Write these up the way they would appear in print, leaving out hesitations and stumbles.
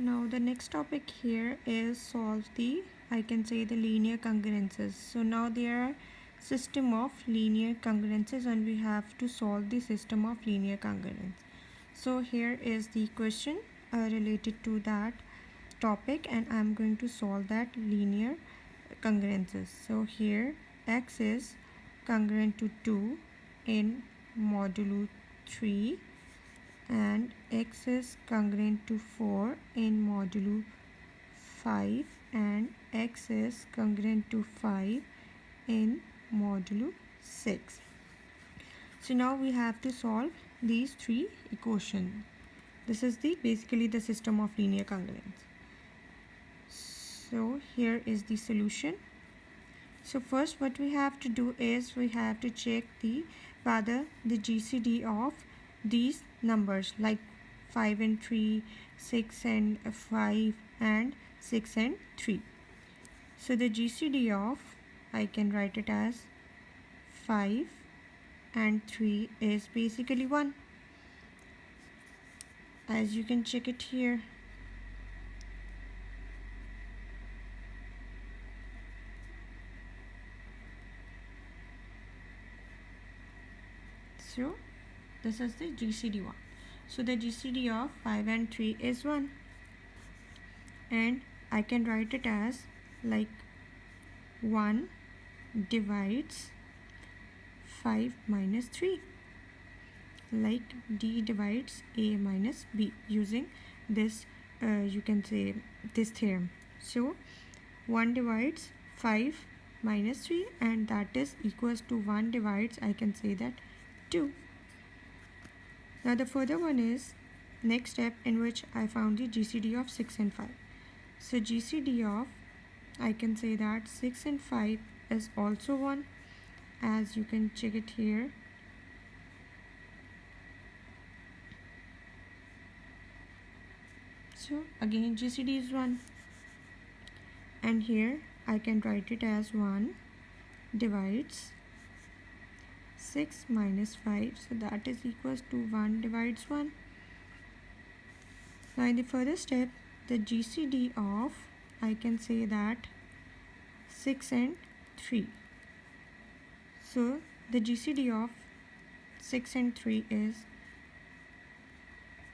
Now the next topic here is solve the, I can say, the linear congruences. So now there are system of linear congruences and we have to solve the system of linear congruence. So here is the question related to that topic and I'm going to solve that linear congruences. So here x is congruent to 2 in modulo 3 and x is congruent to 4 in modulo 5 and x is congruent to 5 in modulo 6. So now we have to solve these three equations. This is basically the system of linear congruence. So here is the solution. So first what we have to do is we have to check whether the GCD of these numbers like 5 and 3, 6 and 5 and 6 and 3. So the GCD of, I can write it as 5 and 3 is basically 1. As you can check it here. So this is the GCD one. So the GCD of 5 and 3 is 1 and I can write it as like 1 divides 5 minus 3, like D divides A minus B using this you can say this theorem. So 1 divides 5 minus 3 and that is equals to 1 divides, I can say that 2. Now the further one is next step in which I found the GCD of 6 and 5. So GCD of, I can say that 6 and 5 is also 1, as you can check it here. So again GCD is 1 and here I can write it as 1 divides 6 minus 5, so that is equals to 1 divides 1. Now in the further step, the GCD of, I can say that 6 and 3. So the GCD of 6 and 3 is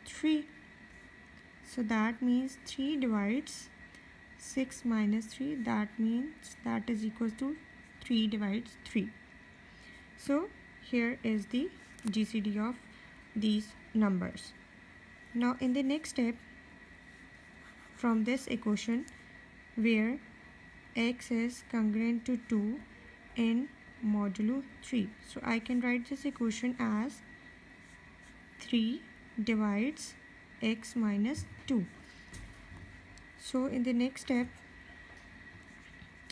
3. So that means 3 divides 6 minus 3, that means that is equals to 3 divides 3. So here is the GCD of these numbers. Now in the next step, from this equation where x is congruent to 2 in modulo 3, so I can write this equation as 3 divides x minus 2. So in the next step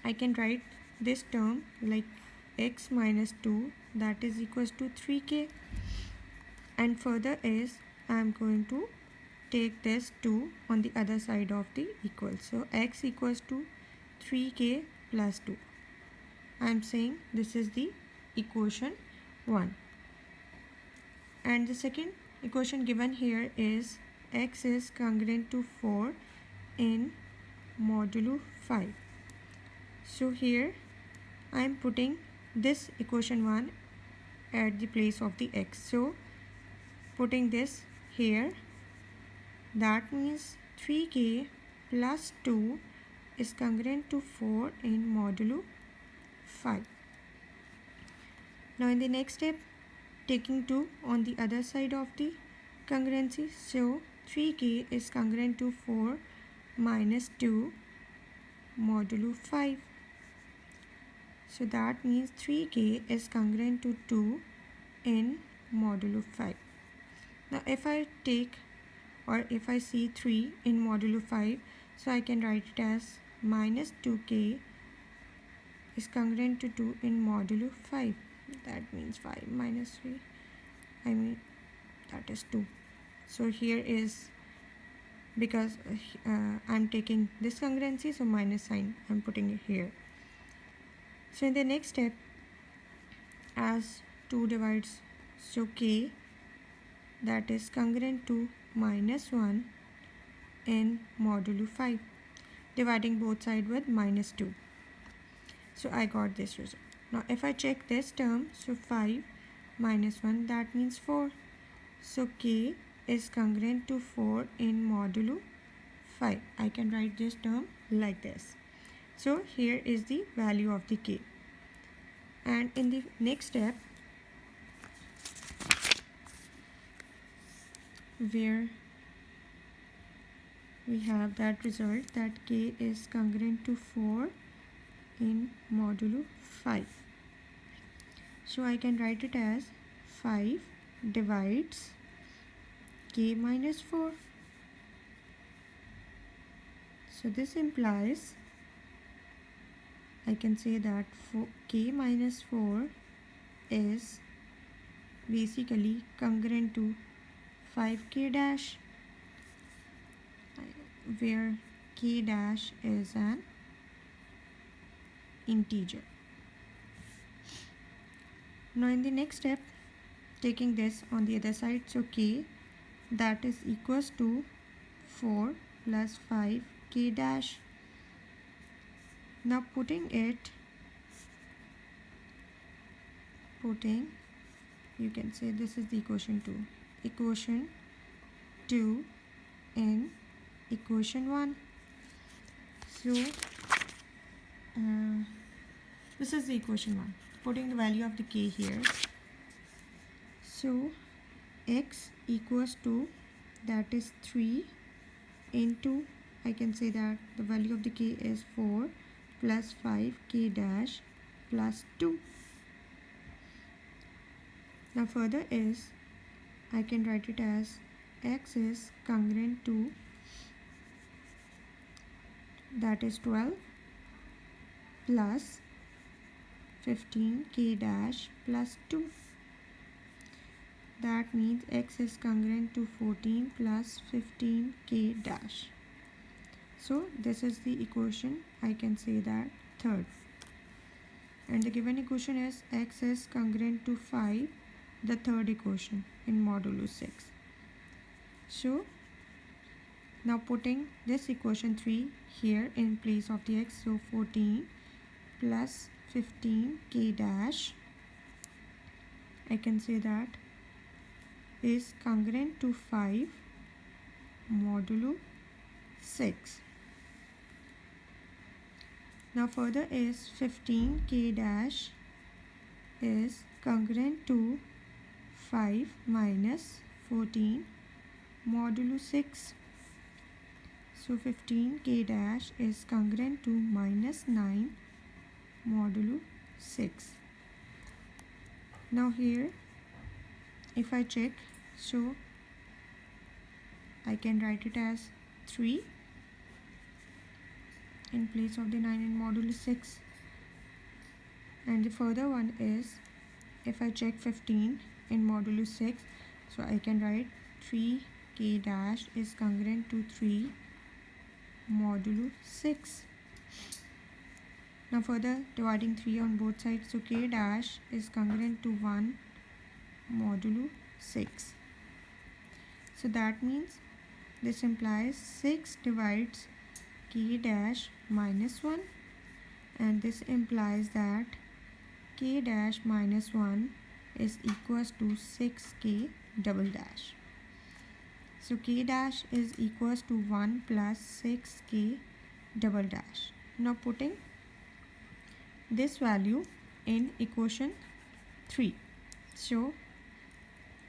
I can write this term like x minus 2, that is equals to 3k, and further is I am going to take this 2 on the other side of the equal. So x equals to 3k plus 2. I am saying this is the equation 1. And the second equation given here is x is congruent to 4 in modulo 5. So here I am putting this equation 1 at the place of the x. So putting this here, that means 3k plus 2 is congruent to 4 in modulo 5. Now in the next step, taking 2 on the other side of the congruency, so 3k is congruent to 4 minus 2 modulo 5. So that means 3k is congruent to 2 in modulo 5. Now if I take or if I see 3 in modulo 5, so I can write it as minus 2k is congruent to 2 in modulo 5. That means 5 minus 3, I mean that is 2. So here is, because I'm taking this congruency, so minus sign I'm putting it here. So in the next step, as 2 divides, so k that is congruent to minus 1 in modulo 5, dividing both sides with -2. So I got this result. Now if I check this term, so 5 minus 1, that means 4. So k is congruent to 4 in modulo 5. I can write this term like this. So here is the value of the k. And in the next step, where we have that result that k is congruent to 4 in modulo 5. So I can write it as 5 divides k minus 4. So this implies I can say that k minus 4 is basically congruent to 5k dash, where k dash is an integer. Now in the next step, taking this on the other side, so k, that is equals to 4 plus 5k dash. Now you can say this is the equation 2. Equation 2 in equation 1. So this is the equation 1. Putting the value of the k here. So x equals to, that is 3 into, I can say that the value of the k is 4 plus 5k dash plus 2. Now further is, I can write it as x is congruent to, that is 12 plus 15k dash plus 2. That means x is congruent to 14 plus 15k dash. So this is the equation, I can say that third. And the given equation is x is congruent to 5, the third equation in modulo 6. So now putting this equation 3 here in place of the x, so 14 plus 15k dash, I can say that is congruent to 5 modulo 6. Now further is 15k dash is congruent to 5 minus 14 modulo 6. So 15k dash is congruent to minus 9 modulo 6. Now here if I check, so I can write it as 3 in place of the 9 in modulo 6. And the further one is, if I check 15 in modulo 6, so I can write 3k dash is congruent to 3 modulo 6. Now further dividing 3 on both sides, so k dash is congruent to 1 modulo 6. So that means this implies 6 divides k dash minus 1, and this implies that k dash minus 1 is equals to 6k double dash. So k dash is equals to 1 plus 6k double dash. Now putting this value in equation 3. So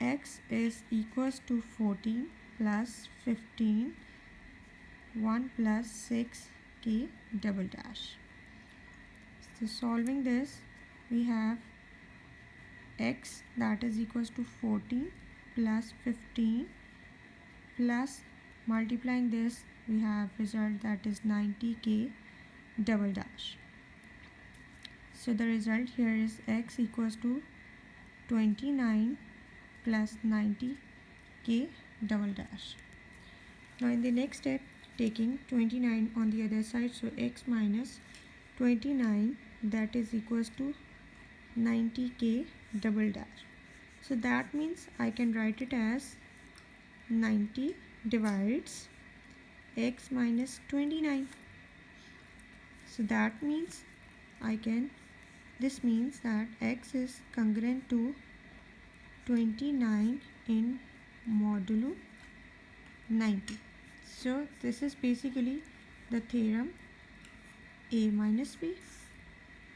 x is equals to 14 plus 15, 1 plus 6k double dash. So solving this, we have x that is equals to 14 plus 15 plus multiplying this, we have result that is 90k double dash. So the result here is x equals to 29 plus 90k double dash. Now in the next step, taking 29 on the other side, so x minus 29, that is equals to 90k double dash. So that means I can write it as 90 divides x minus 29. So that means this means that x is congruent to 29 in modulo 90. So this is basically the theorem a minus b.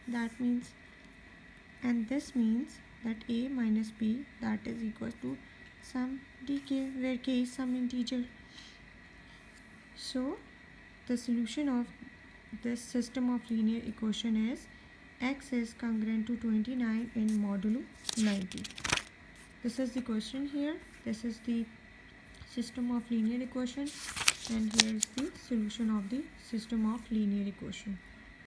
That means, and this means that a minus b, that is equal to some dk where k is some integer. So the solution of this system of linear equation is x is congruent to 29 in modulo 90. This is the question here. This is the system of linear equation, and here is the solution of the system of linear equation.